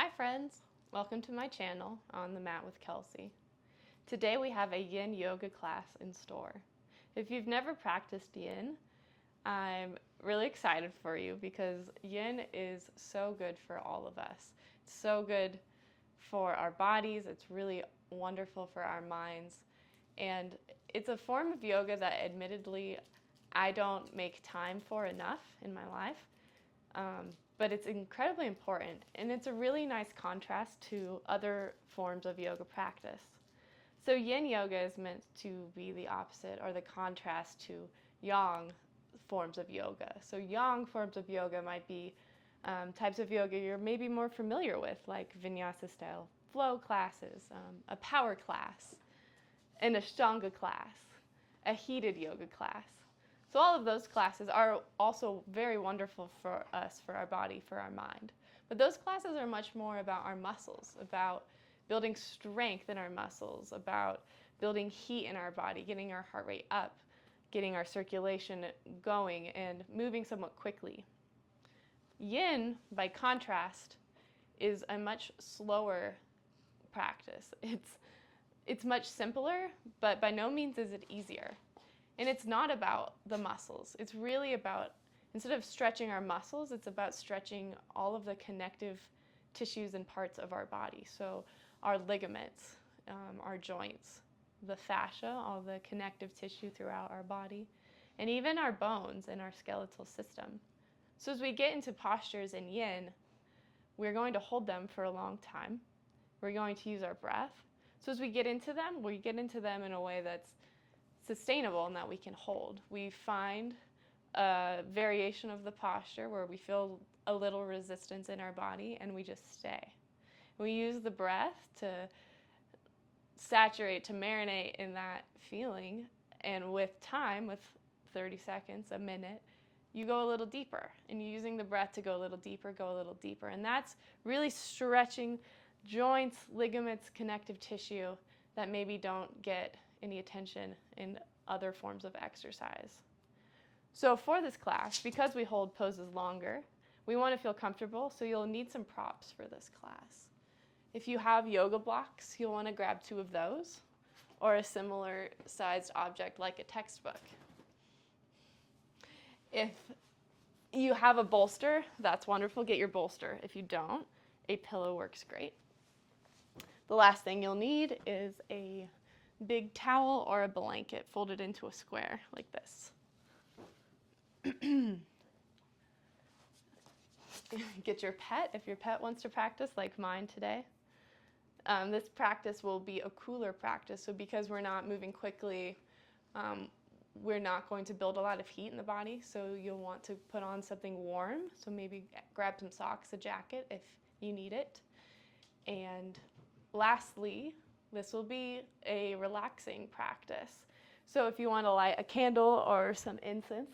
Hi friends, welcome to my channel, On the Mat with Kelsey. Today we have a Yin Yoga class in store. If you've never practiced Yin, I'm really excited for you because Yin is so good for all of us. It's so good for our bodies, it's really wonderful for our minds, and it's a form of yoga that admittedly I don't make time for enough in my life. But it's incredibly important, and it's a really nice contrast to other forms of yoga practice. So Yin Yoga is meant to be the opposite or the contrast to Yang forms of yoga. So Yang forms of yoga might be types of yoga you're maybe more familiar with, like Vinyasa style flow classes, a power class, an Ashtanga class, a heated yoga class. So all of those classes are also very wonderful for us, for our body, for our mind. But those classes are much more about our muscles, about building strength in our muscles, about building heat in our body, getting our heart rate up, getting our circulation going, and moving somewhat quickly. Yin, by contrast, is a much slower practice. It's much simpler, but by no means is it easier. And it's not about the muscles. It's really about, instead of stretching our muscles, it's about stretching all of the connective tissues and parts of our body. So our ligaments, our joints, the fascia, all the connective tissue throughout our body, and even our bones and our skeletal system. So as we get into postures in Yin, we're going to hold them for a long time. We're going to use our breath. So as we get into them in a way that's sustainable and that we can hold. We find a variation of the posture where we feel a little resistance in our body and we just stay. We use the breath to saturate, to marinate in that feeling, and with time, with 30 seconds, a minute, you go a little deeper, and you're using the breath to go a little deeper, and that's really stretching joints, ligaments, connective tissue that maybe don't get any attention in other forms of exercise. So for this class, because we hold poses longer, we want to feel comfortable, so you'll need some props for this class. If you have yoga blocks, you'll want to grab 2 of those, or a similar sized object like a textbook. If you have a bolster, that's wonderful, get your bolster. If you don't, a pillow works great. The last thing you'll need is a big towel or a blanket folded into a square like this. Get your pet if your pet wants to practice like mine today. This practice will be a cooler practice, so because we're not moving quickly, we're not going to build a lot of heat in the body, so you'll want to put on something warm, so maybe grab some socks, a jacket if you need it. And lastly, this will be a relaxing practice. So if you want to light a candle or some incense,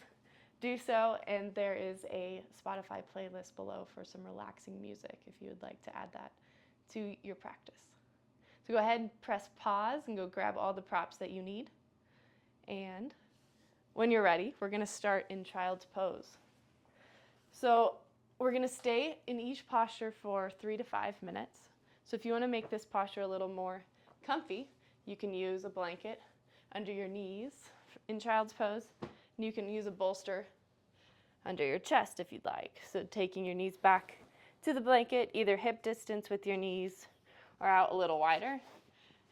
do so, and there is a Spotify playlist below for some relaxing music if you would like to add that to your practice. So go ahead and press pause and go grab all the props that you need. And when you're ready, we're going to start in Child's Pose. So we're going to stay in each posture for 3 to 5 minutes. So if you want to make this posture a little more comfy, you can use a blanket under your knees in Child's Pose, and you can use a bolster under your chest if you'd like. So taking your knees back to the blanket, either hip distance with your knees or out a little wider,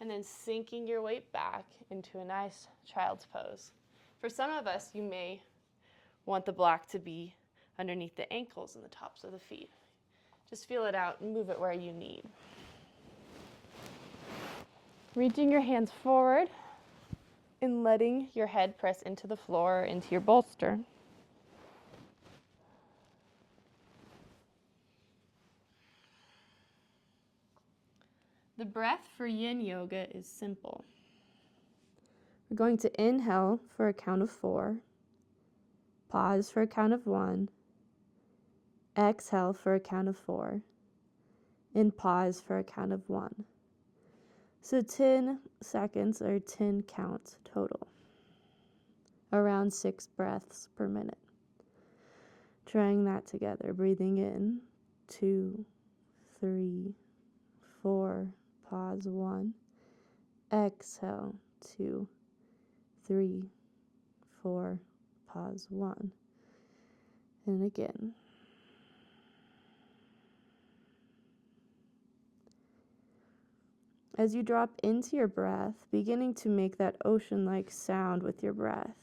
and then sinking your weight back into a nice Child's Pose. For some of us, you may want the block to be underneath the ankles and the tops of the feet. Just feel it out and move it where you need. Reaching your hands forward and letting your head press into the floor, into your bolster. The breath for Yin Yoga is simple. We're going to inhale for a count of 4, pause for a count of 1, exhale for a count of 4, and pause for a count of 1. So 10 seconds or 10 counts total. Around 6 breaths per minute. Trying that together, breathing in 2, 3, 4, pause 1. Exhale, 2, 3, 4, pause 1. And again. As you drop into your breath, beginning to make that ocean-like sound with your breath.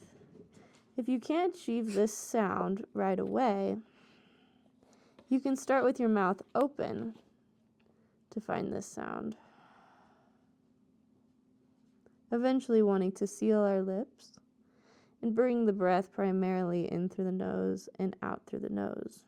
If you can't achieve this sound right away, you can start with your mouth open to find this sound. Eventually wanting to seal our lips and bring the breath primarily in through the nose and out through the nose.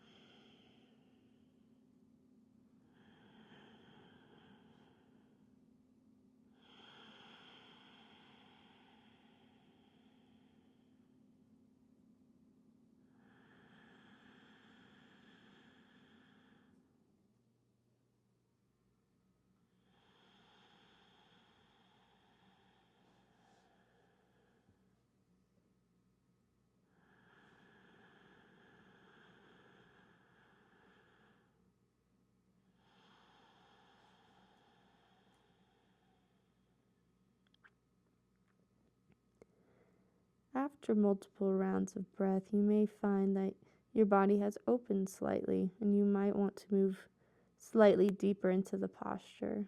After multiple rounds of breath, you may find that your body has opened slightly and you might want to move slightly deeper into the posture.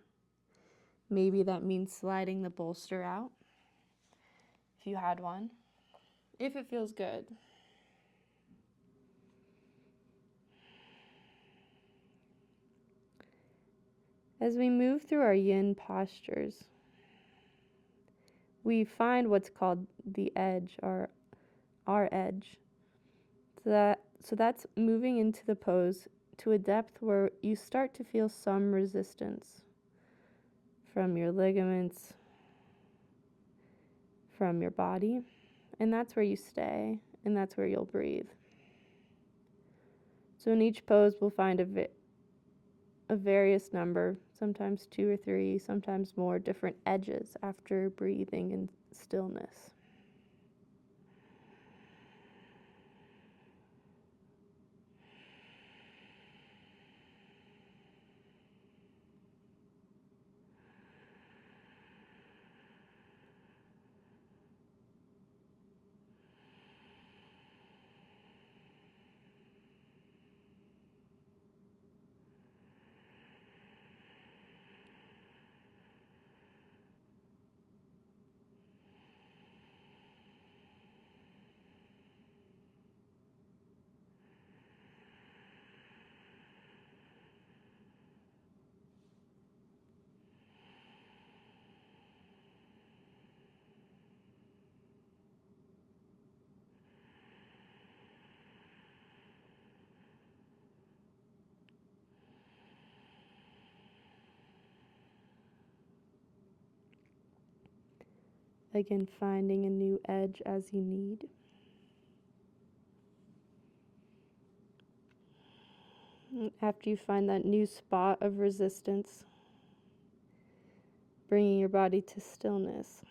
Maybe that means sliding the bolster out, if you had one, if it feels good. As we move through our yin postures, we find what's called the edge, or our edge. So that's moving into the pose to a depth where you start to feel some resistance from your ligaments, from your body, and that's where you stay, and that's where you'll breathe. So in each pose, we'll find a various number, sometimes 2 or 3, sometimes more, different edges after breathing in stillness. Again, finding a new edge as you need. After you find that new spot of resistance, bringing your body to stillness.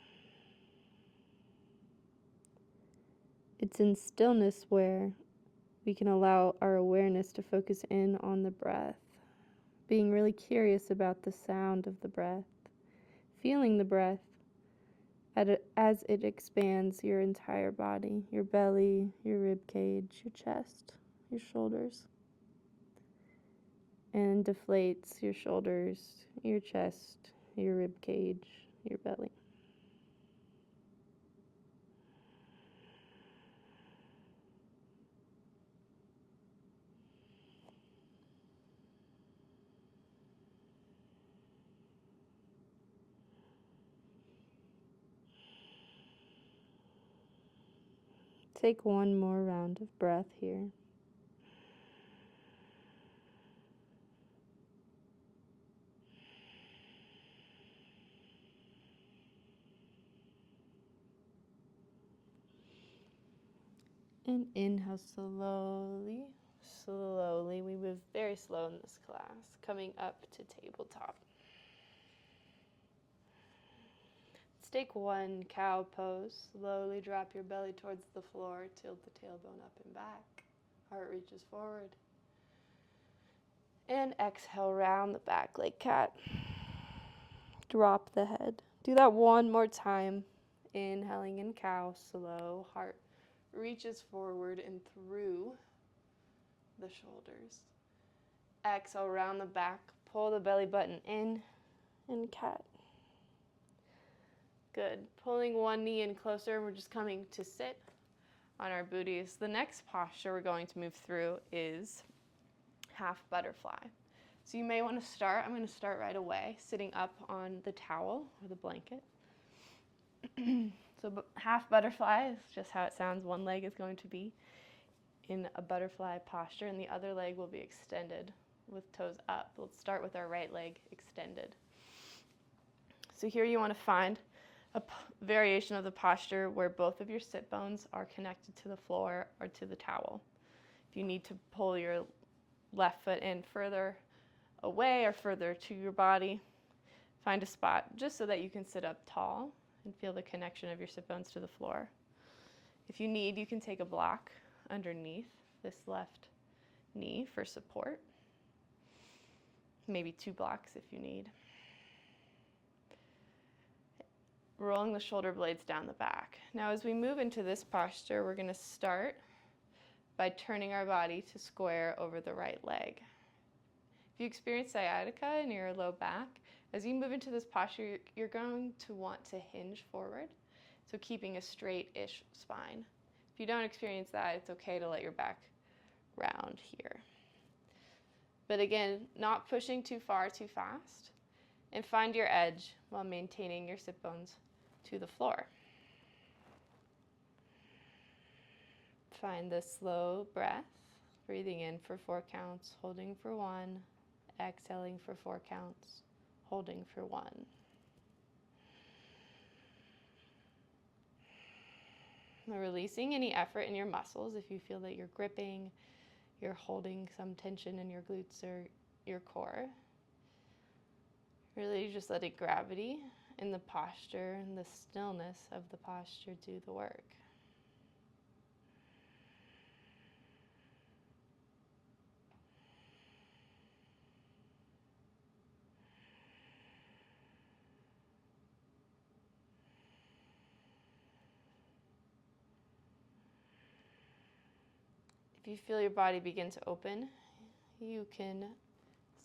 It's in stillness where we can allow our awareness to focus in on the breath, being really curious about the sound of the breath, feeling the breath as it expands your entire body, your belly, your rib cage, your chest, your shoulders, and deflates your shoulders, your chest, your rib cage, your belly. Take one more round of breath here. And inhale slowly, slowly. We move very slow in this class, coming up to tabletop. Let's take one cow pose. Slowly drop your belly towards the floor, tilt the tailbone up and back. Heart reaches forward. And exhale, round the back like cat. Drop the head. Do that one more time. Inhaling in cow, slow. Heart reaches forward and through the shoulders. Exhale, round the back. Pull the belly button in cat. Good. Pulling one knee in closer, we're just coming to sit on our booties. The next posture we're going to move through is half butterfly. So you may want to start, I'm going to start right away, sitting up on the towel or the blanket. So half butterfly is just how it sounds. One leg is going to be in a butterfly posture and the other leg will be extended with toes up. Let's start with our right leg extended. So here you want to find a variation of the posture where both of your sit bones are connected to the floor or to the towel. If you need to pull your left foot in further away or further to your body, find a spot just so that you can sit up tall and feel the connection of your sit bones to the floor. If you need, you can take a block underneath this left knee for support. Maybe 2 blocks if you need. Rolling the shoulder blades down the back. Now as we move into this posture, we're going to start by turning our body to square over the right leg. If you experience sciatica in your low back, as you move into this posture, you're going to want to hinge forward, so keeping a straight-ish spine. If you don't experience that, it's okay to let your back round here. But again, not pushing too far too fast, and find your edge while maintaining your sit bones to the floor. Find the slow breath, breathing in for 4 counts, holding for 1, exhaling for 4 counts, holding for 1. Now releasing any effort in your muscles. If you feel that you're gripping, you're holding some tension in your glutes or your core. Really just letting gravity in the posture and the stillness of the posture do the work. If you feel your body begin to open, you can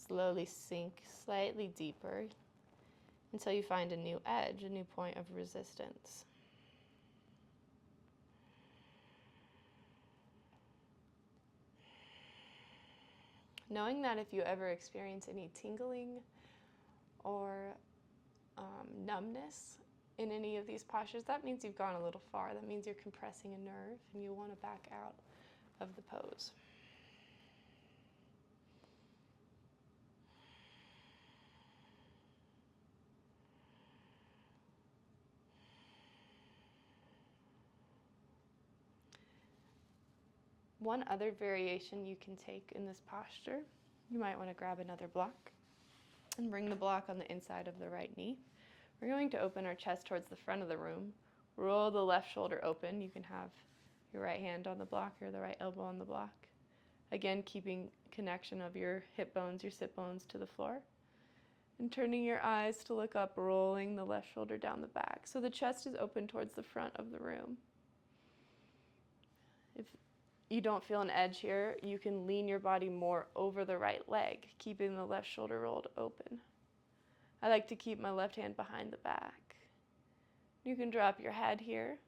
slowly sink slightly deeper until you find a new edge, a new point of resistance. Knowing that if you ever experience any tingling or numbness in any of these postures, that means you've gone a little far. That means you're compressing a nerve and you want to back out of the pose. One other variation you can take in this posture, you might want to grab another block and bring the block on the inside of the right knee. We're going to open our chest towards the front of the room. Roll the left shoulder open. You can have your right hand on the block or the right elbow on the block. Again, keeping connection of your hip bones, your sit bones to the floor. And turning your eyes to look up, rolling the left shoulder down the back. So the chest is open towards the front of the room. If you don't feel an edge here, you can lean your body more over the right leg, keeping the left shoulder rolled open. I like to keep my left hand behind the back. You can drop your head here.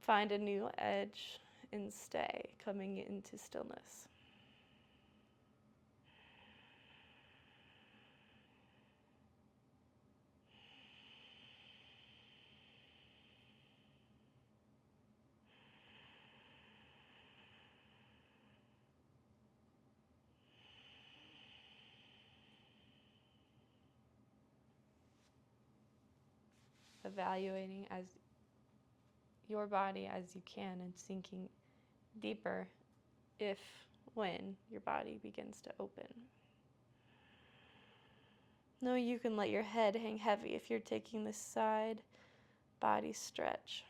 Find a new edge and stay, coming into stillness. Evaluating as your body as you can and sinking deeper if, when your body begins to open. Know you can let your head hang heavy if you're taking this side body stretch.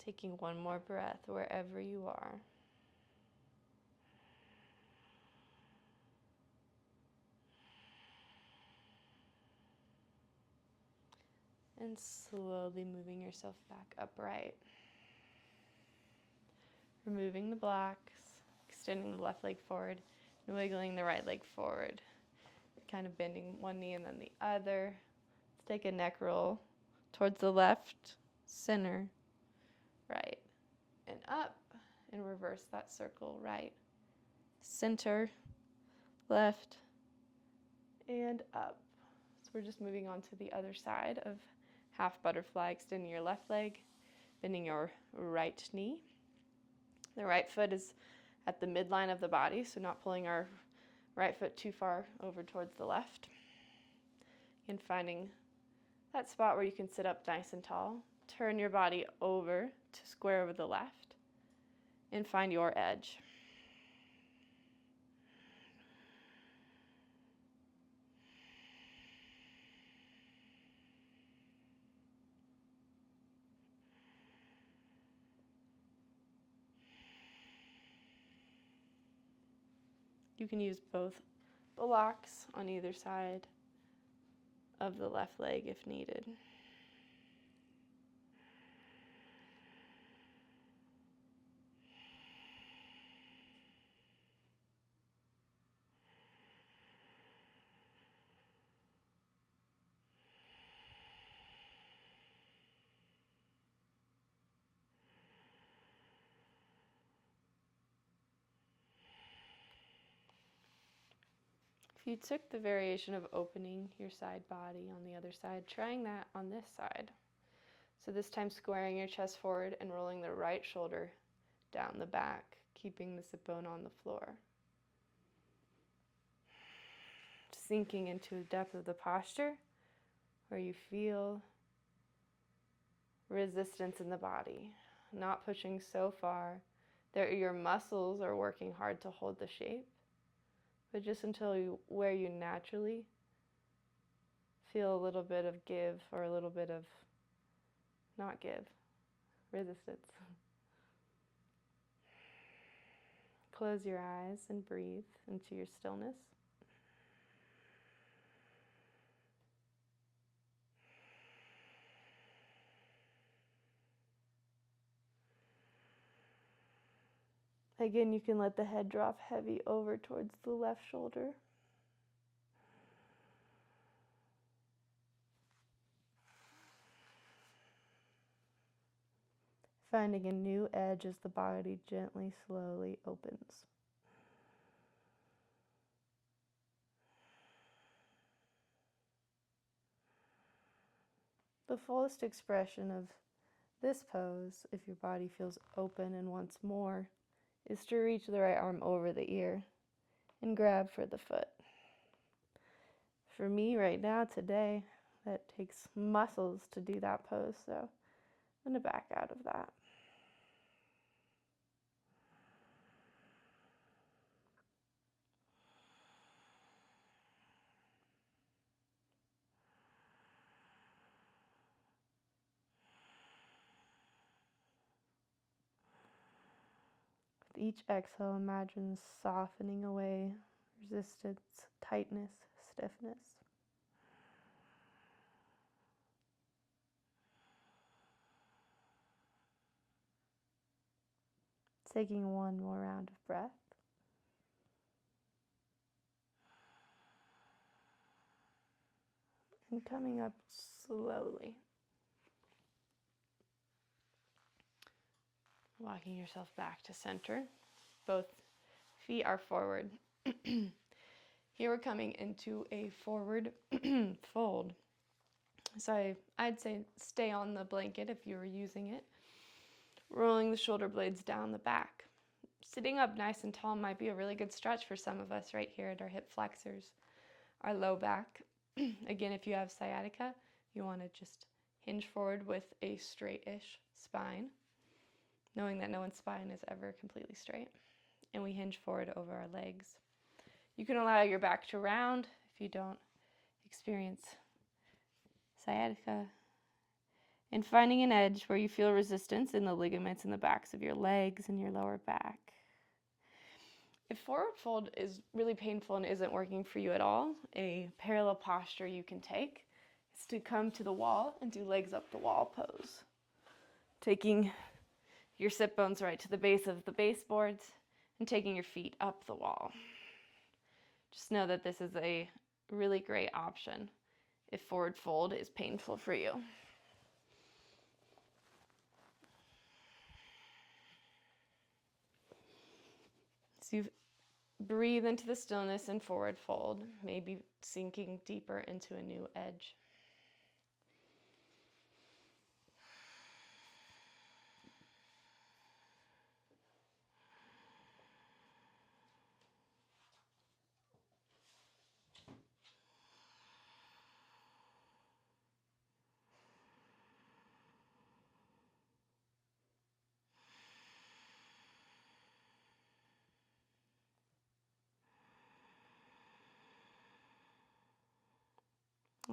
Taking one more breath wherever you are. And slowly moving yourself back upright. Removing the blocks, extending the left leg forward, and wiggling the right leg forward. Kind of bending one knee and then the other. Let's take a neck roll towards the left, center, right, and up, and reverse that circle. Right, center, left, and up. So we're just moving on to the other side of half butterfly, extending your left leg, bending your right knee. The right foot is at the midline of the body, so not pulling our right foot too far over towards the left. And finding that spot where you can sit up nice and tall. Turn your body over to square over the left and find your edge. You can use both blocks on either side of the left leg if needed. If you took the variation of opening your side body on the other side, trying that on this side. So this time squaring your chest forward and rolling the right shoulder down the back, keeping the sit bone on the floor. Sinking into the depth of the posture where you feel resistance in the body, not pushing so far that your muscles are working hard to hold the shape, but just until where you naturally feel a little bit of give or a little bit of not give, resistance. Close your eyes and breathe into your stillness. Again, you can let the head drop heavy over towards the left shoulder. Finding a new edge as the body gently, slowly opens. The fullest expression of this pose, if your body feels open and wants more, is to reach the right arm over the ear and grab for the foot. For me right now, today, that takes muscles to do that pose, so I'm going to back out of that. With each exhale, imagine softening away resistance, tightness, stiffness. Taking one more round of breath. And coming up slowly. Walking yourself back to center. Both feet are forward. Here we're coming into a forward fold. So I'd say stay on the blanket if you were using it. Rolling the shoulder blades down the back. Sitting up nice and tall might be a really good stretch for some of us right here at our hip flexors, our low back. Again, if you have sciatica, you want to just hinge forward with a straight-ish spine, knowing that no one's spine is ever completely straight. And we hinge forward over our legs. You can allow your back to round if you don't experience sciatica. and finding an edge where you feel resistance in the ligaments in the backs of your legs and your lower back. If forward fold is really painful and isn't working for you at all, a parallel posture you can take is to come to the wall and do legs up the wall pose. Taking your sit bones right to the base of the baseboards and taking your feet up the wall. Just know that this is a really great option if forward fold is painful for you. So you breathe into the stillness and forward fold, maybe sinking deeper into a new edge.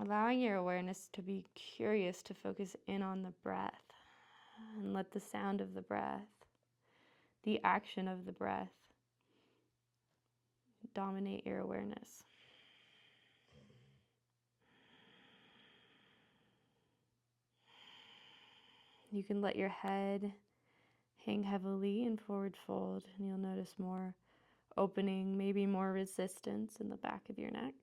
Allowing your awareness to be curious to focus in on the breath and let the sound of the breath, the action of the breath, dominate your awareness. You can let your head hang heavily in forward fold, and you'll notice more opening, maybe more resistance in the back of your neck.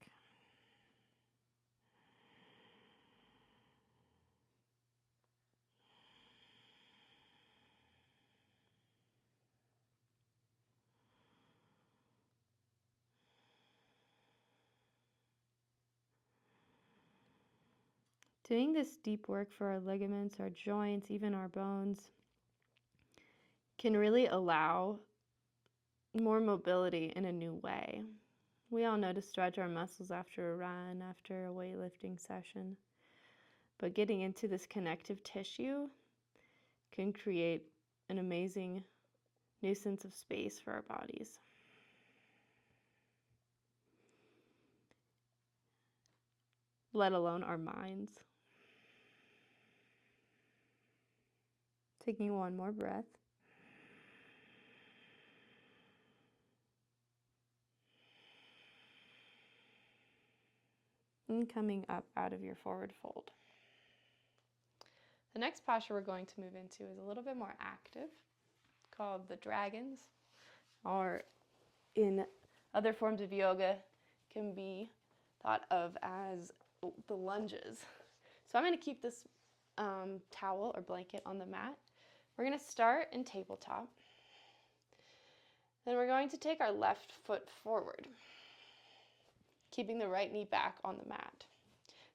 Doing this deep work for our ligaments, our joints, even our bones, can really allow more mobility in a new way. We all know to stretch our muscles after a run, after a weightlifting session, but getting into this connective tissue can create an amazing new sense of space for our bodies. Let alone our minds. Taking one more breath. And coming up out of your forward fold. The next posture we're going to move into is a little bit more active, called the dragons, or in other forms of yoga can be thought of as the lunges. So I'm going to keep this towel or blanket on the mat. We're going to start in tabletop. Then we're going to take our left foot forward, keeping the right knee back on the mat.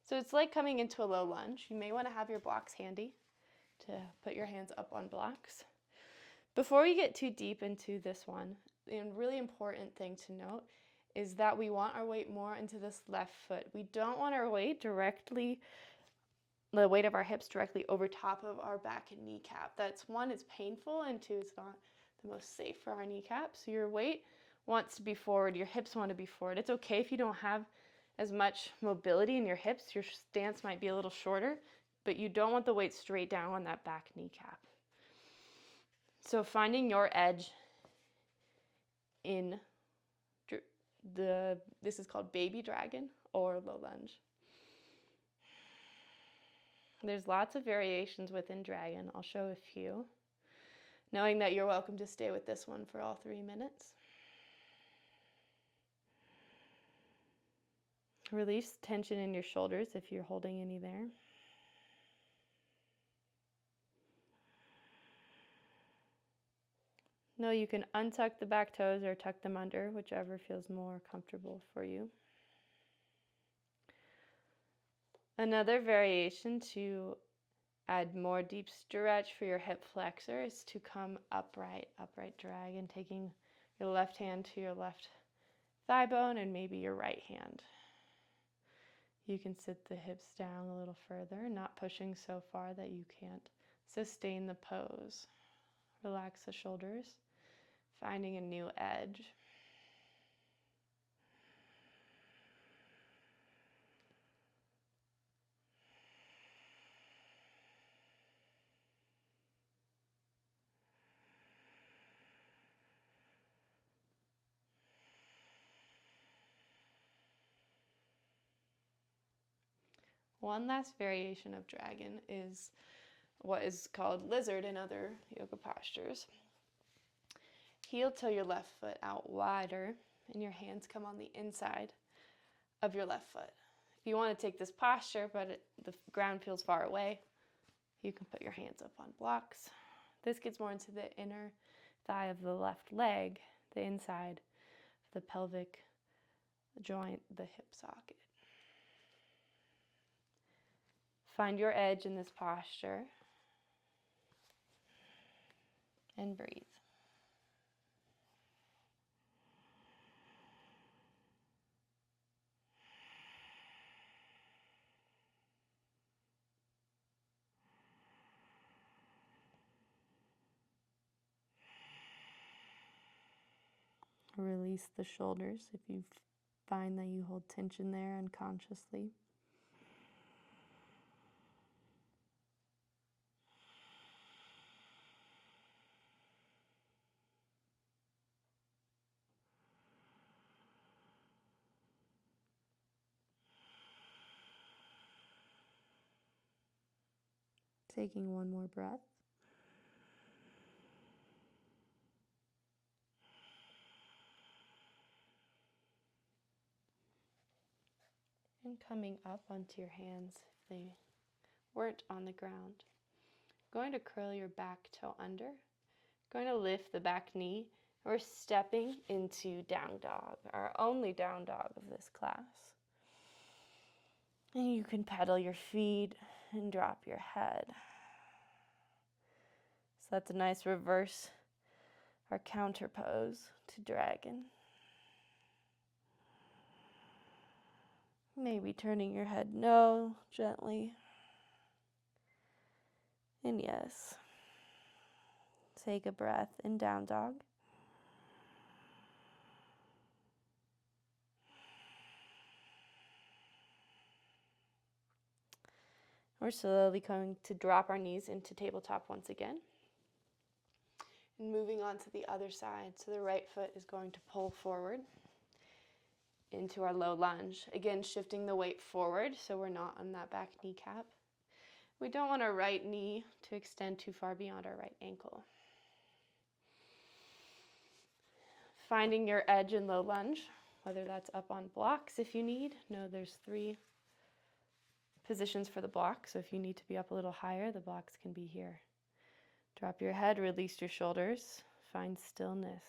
So it's like coming into a low lunge. You may want to have your blocks handy to put your hands up on blocks. Before we get too deep into this one, the really important thing to note is that we want our weight more into this left foot. We don't want our weight directly, the weight of our hips directly over top of our back and kneecap. That's one, it's painful, and two, it's not the most safe for our kneecap. So your weight wants to be forward, your hips want to be forward. It's okay if you don't have as much mobility in your hips, your stance might be a little shorter, but you don't want the weight straight down on that back kneecap. So finding your edge in this is called baby dragon or low lunge. There's lots of variations within dragon. I'll show a few, knowing that you're welcome to stay with this one for all 3 minutes. Release tension in your shoulders if you're holding any there. No, you can untuck the back toes or tuck them under, whichever feels more comfortable for you. Another variation to add more deep stretch for your hip flexor is to come upright dragon, taking your left hand to your left thigh bone and maybe your right hand. You can sit the hips down a little further, not pushing so far that you can't sustain the pose. Relax the shoulders, finding a new edge. One last variation of dragon is what is called lizard in other yoga postures. Heel toe your left foot out wider, and your hands come on the inside of your left foot. If you want to take this posture, but the ground feels far away, you can put your hands up on blocks. This gets more into the inner thigh of the left leg, the inside of the pelvic joint, the hip socket. Find your edge in this posture and breathe. Release the shoulders if you find that you hold tension there unconsciously. Taking one more breath. And coming up onto your hands if they weren't on the ground. Going to curl your back toe under. Going to lift the back knee. We're stepping into down dog, our only down dog of this class. And you can pedal your feet and drop your head. So that's a nice reverse or counter pose to dragon. Maybe turning your head no gently. And yes. Take a breath in down dog. We're slowly going to drop our knees into tabletop once again. And moving on to the other side. So the right foot is going to pull forward into our low lunge. Again, shifting the weight forward so we're not on that back kneecap. We don't want our right knee to extend too far beyond our right ankle. Finding your edge in low lunge, whether that's up on blocks if you need. No, there's 3 positions for the block, so if you need to be up a little higher, the blocks can be here. Drop your head, release your shoulders, find stillness.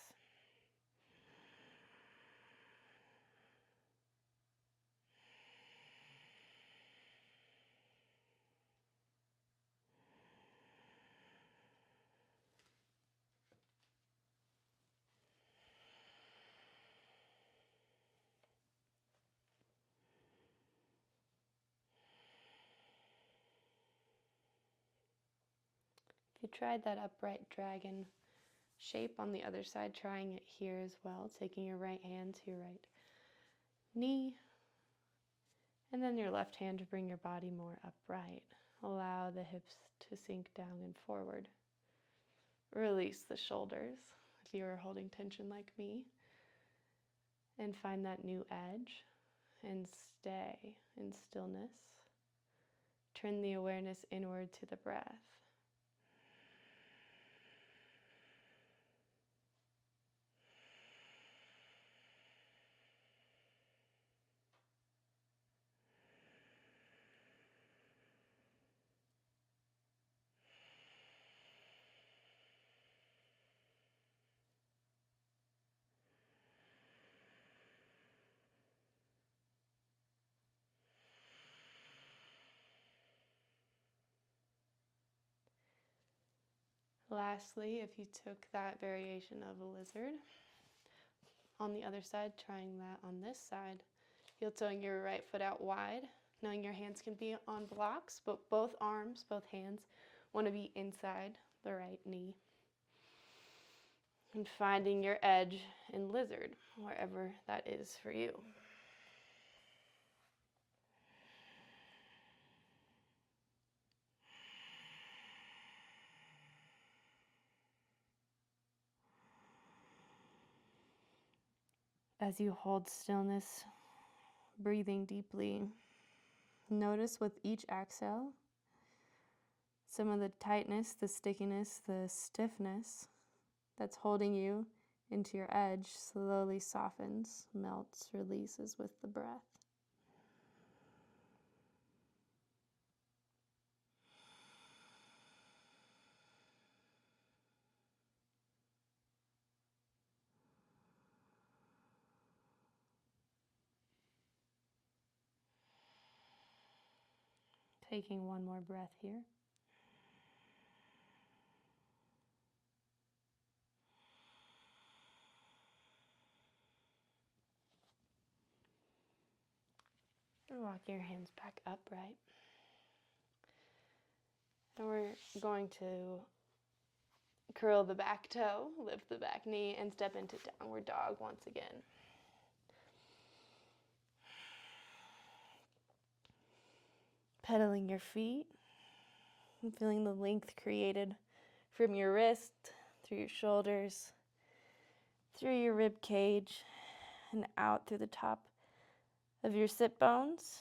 If you tried that upright dragon shape on the other side, trying it here as well, taking your right hand to your right knee, and then your left hand to bring your body more upright. Allow the hips to sink down and forward. Release the shoulders if you are holding tension like me, and find that new edge and stay in stillness. Turn the awareness inward to the breath. Lastly, if you took that variation of a lizard, on the other side, trying that on this side, heel toeing your right foot out wide, knowing your hands can be on blocks, but both arms, both hands, want to be inside the right knee. And finding your edge in lizard, wherever that is for you. As you hold stillness, breathing deeply, Notice with each exhale, some of the tightness, the stickiness, the stiffness that's holding you into your edge slowly softens, melts, releases with the breath. Taking one more breath here. And walk your hands back upright. And we're going to curl the back toe, lift the back knee, and step into downward dog once again. Pedaling your feet, and feeling the length created from your wrist, through your shoulders, through your rib cage, and out through the top of your sit bones,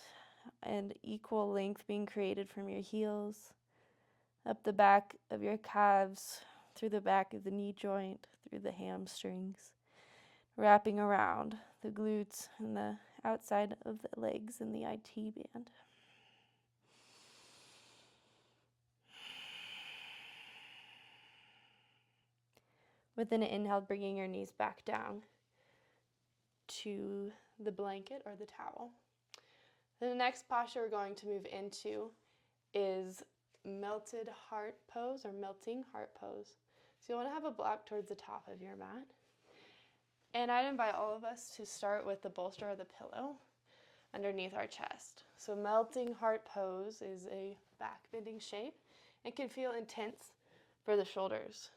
and equal length being created from your heels, up the back of your calves, through the back of the knee joint, through the hamstrings, wrapping around the glutes and the outside of the legs and the IT band. With an inhale, bringing your knees back down to the blanket or the towel. The next posture we're going to move into is melted heart pose or melting heart pose. So you want to have a block towards the top of your mat. And I'd invite all of us to start with the bolster or the pillow underneath our chest. So melting heart pose is a back bending shape. It can feel intense for the shoulders.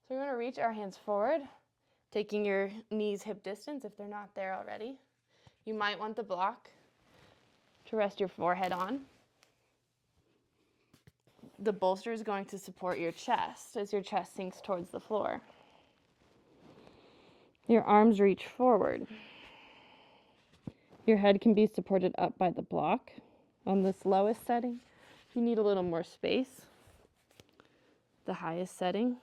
So we're going to reach our hands forward, taking your knees hip distance if they're not there already. You might want the block to rest your forehead on. The bolster is going to support your chest as your chest sinks towards the floor. Your arms reach forward. Your head can be supported up by the block on this lowest setting. If you need a little more space, the highest setting.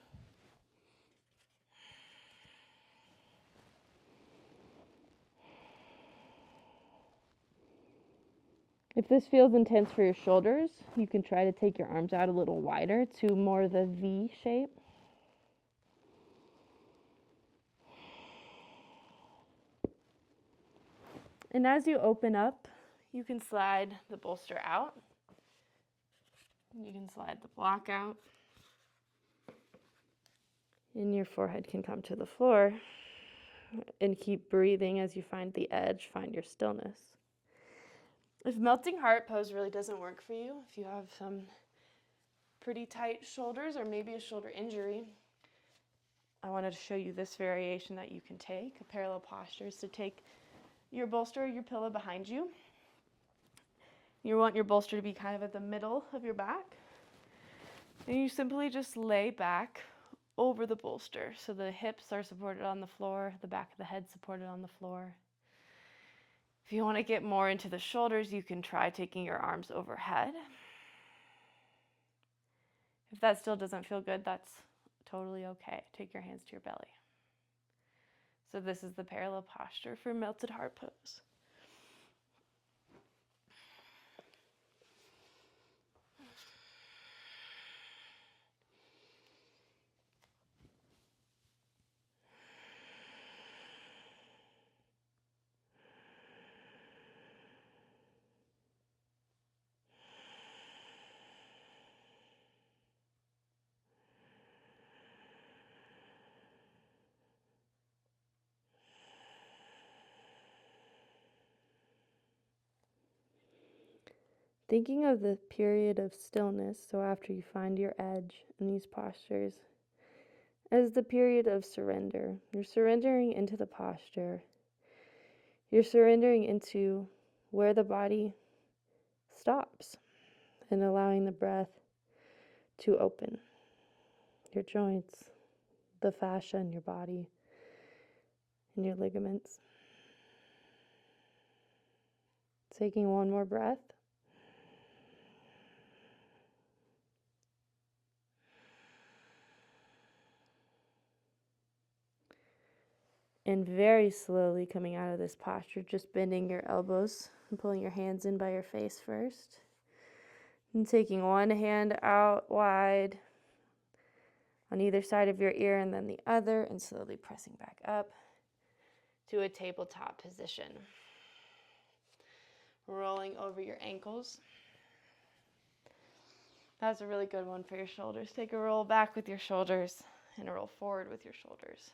If this feels intense for your shoulders, you can try to take your arms out a little wider to more the V shape. And as you open up, you can slide the bolster out. You can slide the block out. And your forehead can come to the floor. And keep breathing as you find the edge, find your stillness. If melting heart pose really doesn't work for you, if you have some pretty tight shoulders or maybe a shoulder injury, I wanted to show you this variation that you can take. A parallel posture is to take your bolster or your pillow behind you. You want your bolster to be kind of at the middle of your back. And you simply just lay back over the bolster. So the hips are supported on the floor, the back of the head supported on the floor. If you want to get more into the shoulders, you can try taking your arms overhead. If that still doesn't feel good, that's totally okay. Take your hands to your belly. So this is the parallel posture for melted heart pose. Thinking of the period of stillness, so after you find your edge in these postures, as the period of surrender. You're surrendering into the posture. You're surrendering into where the body stops and allowing the breath to open. Your joints, the fascia in your body, and your ligaments. Taking one more breath. And very slowly coming out of this posture, just bending your elbows and pulling your hands in by your face first. And taking one hand out wide on either side of your ear and then the other, and slowly pressing back up to a tabletop position. Rolling over your ankles. That's a really good one for your shoulders. Take a roll back with your shoulders and a roll forward with your shoulders.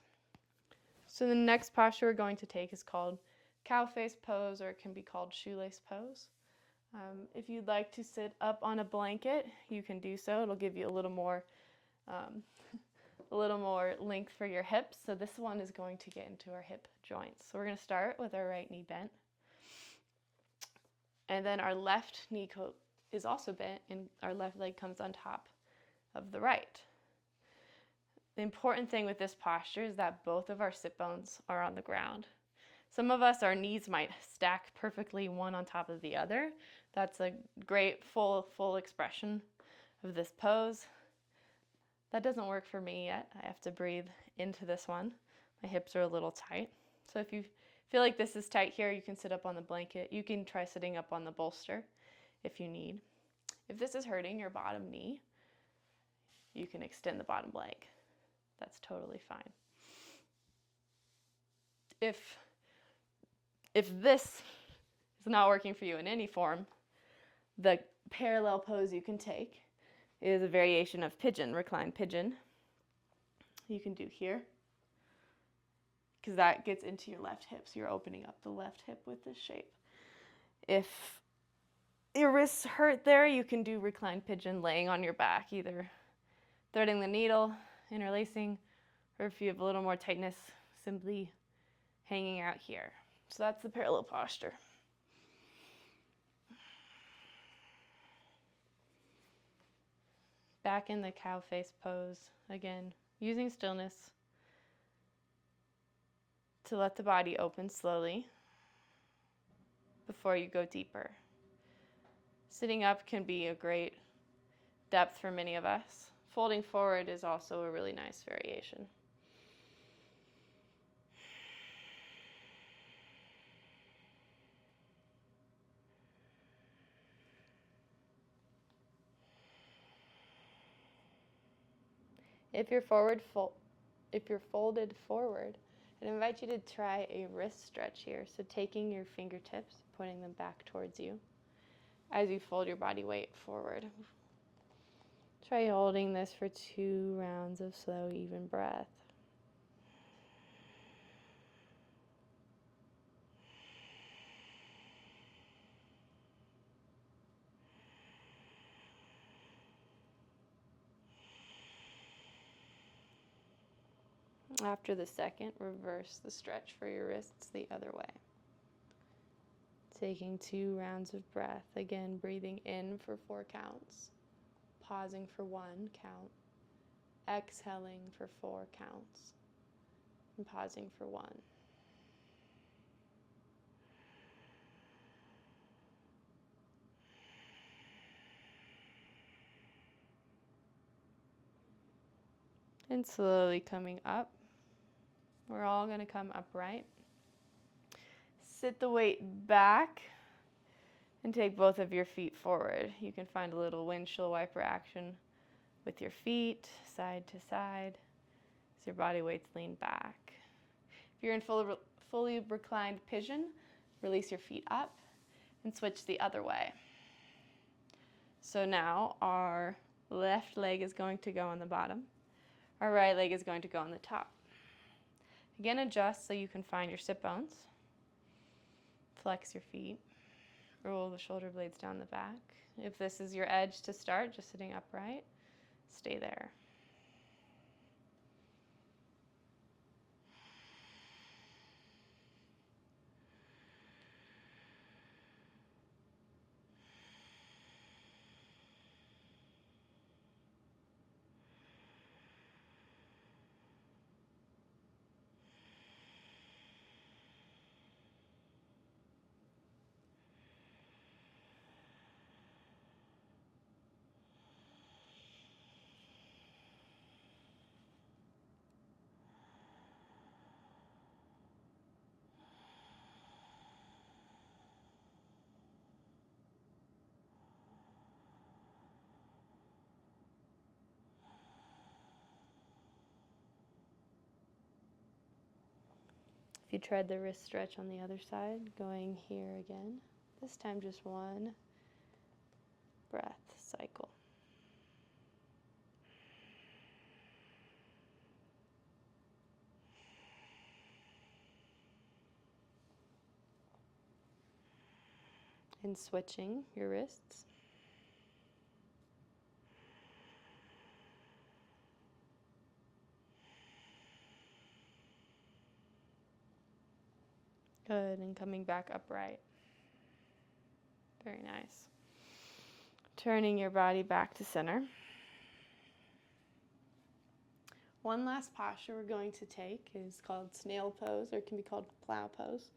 So the next posture we're going to take is called cow face pose, or it can be called shoelace pose. If you'd like to sit up on a blanket, you can do so. It'll give you a little more length for your hips. So this one is going to get into our hip joints. So we're going to start with our right knee bent. And then our left knee is also bent, and our left leg comes on top of the right. The important thing with this posture is that both of our sit bones are on the ground. Some of us, our knees might stack perfectly one on top of the other. That's a great full expression of this pose. That doesn't work for me yet. I have to breathe into this one. My hips are a little tight. So if you feel like this is tight here, you can sit up on the blanket. You can try sitting up on the bolster if you need. If this is hurting your bottom knee, you can extend the bottom leg. That's totally fine. If this is not working for you in any form, the parallel pose you can take is a variation of pigeon, reclined pigeon. You can do here, because that gets into your left hip, so you're opening up the left hip with this shape. If your wrists hurt there, you can do reclined pigeon laying on your back, either threading the needle, interlacing, or if you have a little more tightness, simply hanging out here. So that's the parallel posture. Back in the cow face pose, again, using stillness to let the body open slowly before you go deeper. Sitting up can be a great depth for many of us. Folding forward is also a really nice variation. If you're folded forward, I'd invite you to try a wrist stretch here. So taking your fingertips, pointing them back towards you as you fold your body weight forward. Try holding this for 2 rounds of slow, even breath. After the second, reverse the stretch for your wrists the other way. Taking 2 rounds of breath, again breathing in for 4 counts, pausing for 1 count, exhaling for 4 counts, and pausing for 1. And slowly coming up. We're all going to come upright. Sit the weight back and take both of your feet forward. You can find a little windshield wiper action with your feet, side to side, as your body weight's leaned back. If you're in fully reclined pigeon, release your feet up and switch the other way. So now our left leg is going to go on the bottom. Our right leg is going to go on the top. Again, adjust so you can find your sit bones. Flex your feet. Roll the shoulder blades down the back. If this is your edge to start, just sitting upright, stay there. you tried the wrist stretch on the other side, going here again. This time just one breath cycle. And switching your wrists. Good, and coming back upright. Very nice. Turning your body back to center. One last posture we're going to take is called Snail Pose, or it can be called Plow Pose.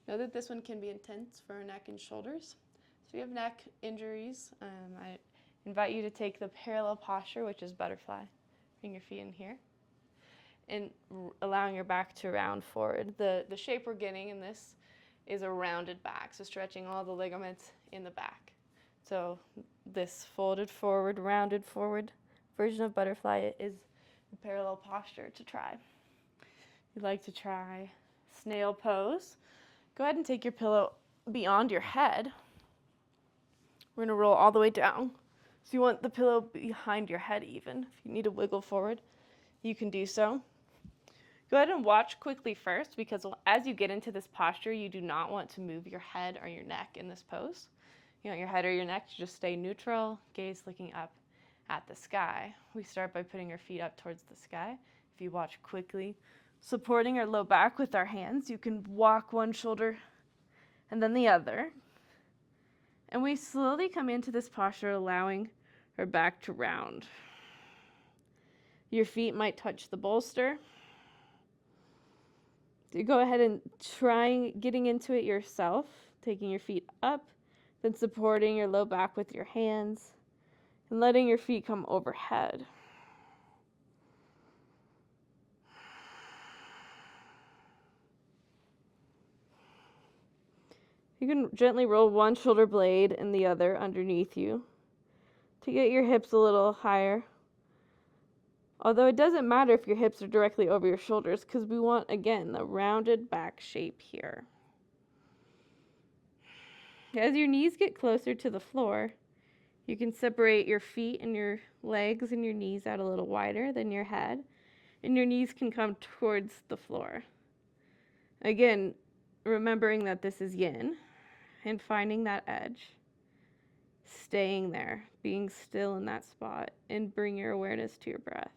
Know that this one can be intense for our neck and shoulders. So if you have neck injuries, I invite you to take the parallel posture, which is butterfly. Bring your feet in here. And allowing your back to round forward. The shape we're getting in this is a rounded back, so stretching all the ligaments in the back. So this folded forward, rounded forward version of butterfly is the parallel posture to try. If you'd like to try Snail Pose, go ahead and take your pillow beyond your head. We're going to roll all the way down. So you want the pillow behind your head even. If you need to wiggle forward, you can do so. Go ahead and watch quickly first, because as you get into this posture, you do not want to move your head or your neck in this pose. You want your head or your neck to just stay neutral, gaze looking up at the sky. We start by putting our feet up towards the sky. If you watch quickly, supporting our low back with our hands, you can walk one shoulder and then the other. And we slowly come into this posture, allowing our back to round. Your feet might touch the bolster. You go ahead and try getting into it yourself, taking your feet up, then supporting your low back with your hands, and letting your feet come overhead. You can gently roll one shoulder blade and the other underneath you to get your hips a little higher. Although it doesn't matter if your hips are directly over your shoulders, because we want, again, the rounded back shape here. As your knees get closer to the floor, you can separate your feet and your legs and your knees out a little wider than your head, and your knees can come towards the floor. Again, remembering that this is yin, and finding that edge, staying there, being still in that spot, and bring your awareness to your breath.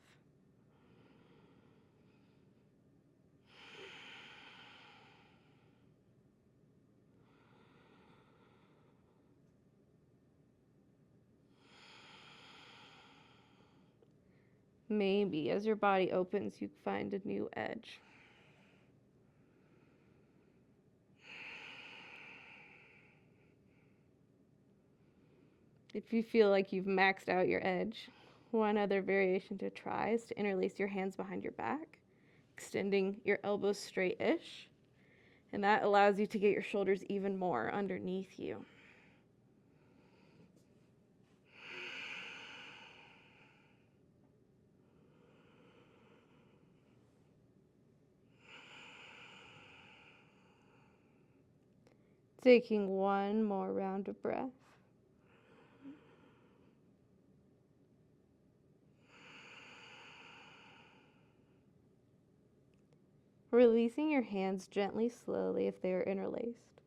Maybe as your body opens, you find a new edge. If you feel like you've maxed out your edge, one other variation to try is to interlace your hands behind your back, extending your elbows straight-ish, and that allows you to get your shoulders even more underneath you. Taking one more round of breath. Releasing your hands gently, slowly if they are interlaced.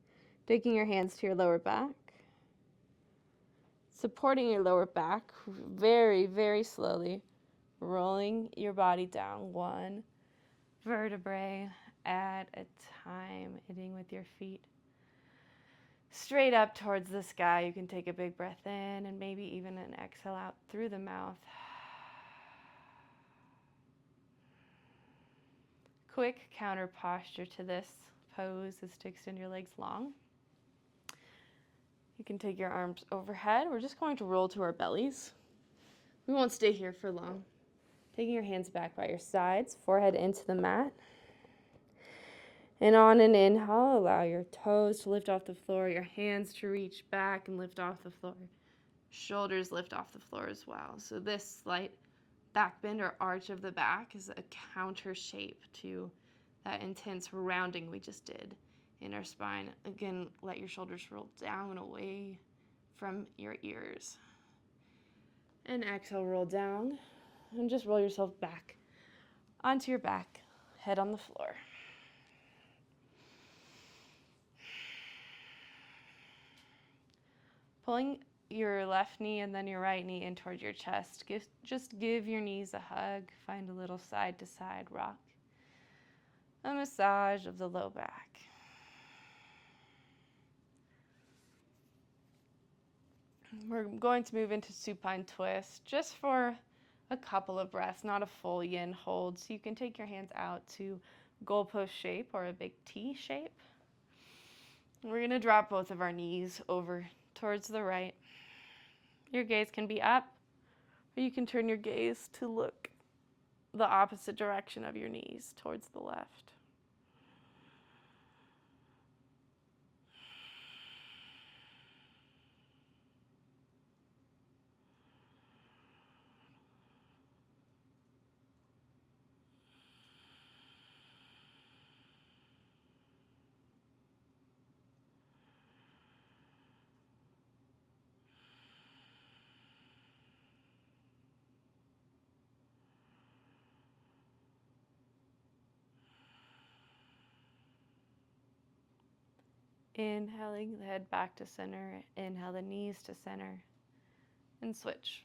Taking your hands to your lower back. Supporting your lower back very, very slowly. Rolling your body down one vertebrae at a time. Hitting with your feet straight up towards the sky. You can take a big breath in and maybe even an exhale out through the mouth. Quick counter posture to this pose is to extend your legs long. You can take your arms overhead. We're just going to roll to our bellies. We won't stay here for long. Taking your hands back by your sides, forehead into the mat. And on an inhale, allow your toes to lift off the floor, your hands to reach back and lift off the floor. Shoulders lift off the floor as well. So this slight back bend or arch of the back is a counter shape to that intense rounding we just did in our spine. Again, let your shoulders roll down and away from your ears. And exhale, roll down, and just roll yourself back onto your back, head on the floor. Pulling your left knee and then your right knee in toward your chest. Just give your knees a hug. Find a little side-to-side rock. A massage of the low back. We're going to move into Supine Twist just for a couple of breaths, not a full yin hold. So you can take your hands out to goalpost shape or a big T shape. We're going to drop both of our knees over towards the right. Your gaze can be up, or you can turn your gaze to look the opposite direction of your knees, towards the left. Inhaling the head back to center, inhale the knees to center, and switch.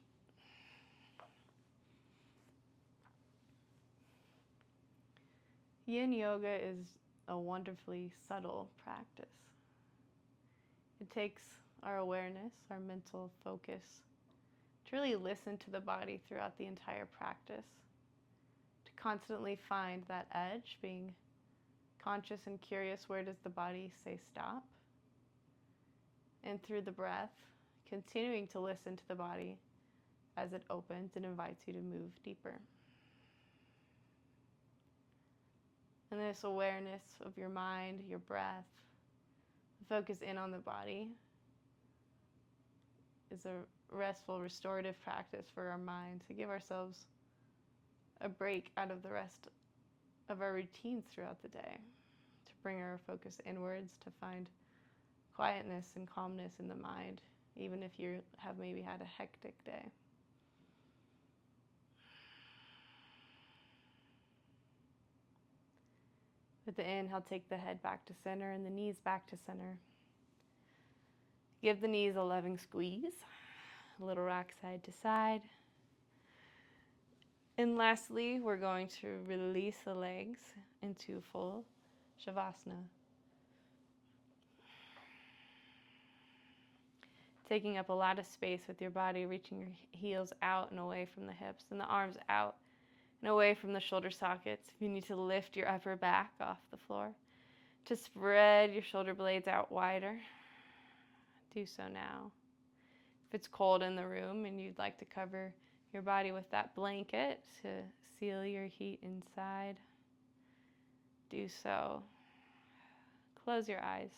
Yin Yoga is a wonderfully subtle practice. It takes our awareness, our mental focus, to really listen to the body throughout the entire practice, to constantly find that edge, being conscious and curious, where does the body say stop? And through the breath, continuing to listen to the body as it opens and invites you to move deeper. And this awareness of your mind, your breath, focus in on the body is a restful, restorative practice for our mind to give ourselves a break out of the rest of our routines throughout the day, to bring our focus inwards, to find quietness and calmness in the mind, even if you have maybe had a hectic day. With the inhale, take the head back to center and the knees back to center. Give the knees a loving squeeze, a little rock side to side. And lastly, we're going to release the legs into full Shavasana. Taking up a lot of space with your body, reaching your heels out and away from the hips and the arms out and away from the shoulder sockets. If you need to lift your upper back off the floor, to spread your shoulder blades out wider, do so now. If it's cold in the room and you'd like to cover your body with that blanket to seal your heat inside, do so. Close your eyes.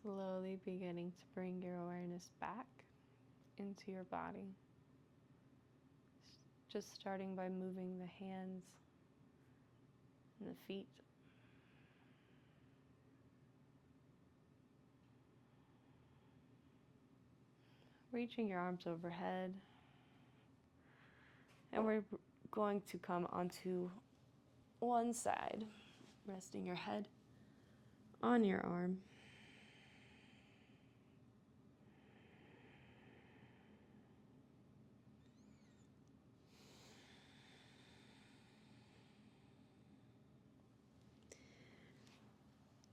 Slowly beginning to bring your awareness back into your body. Just starting by moving the hands and the feet. Reaching your arms overhead. And we're going to come onto one side, resting your head on your arm.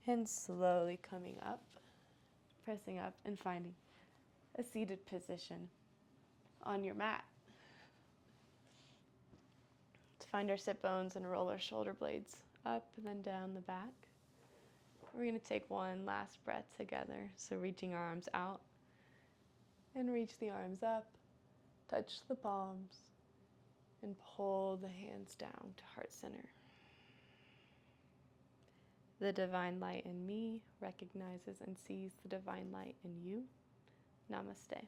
And slowly coming up, pressing up and finding a seated position on your mat. To find our sit bones and roll our shoulder blades up and then down the back. We're going to take one last breath together. So reaching our arms out and reach the arms up, touch the palms, and pull the hands down to heart center. The divine light in me recognizes and sees the divine light in you. Namaste.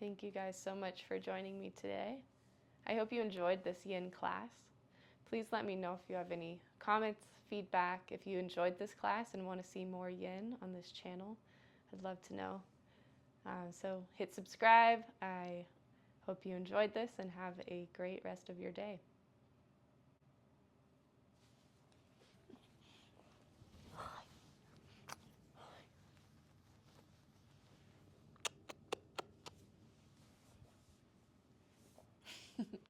Thank you guys so much for joining me today. I hope you enjoyed this Yin class. Please let me know if you have any comments, feedback, if you enjoyed this class and want to see more Yin on this channel. I'd love to know. So hit subscribe. I hope you enjoyed this and have a great rest of your day.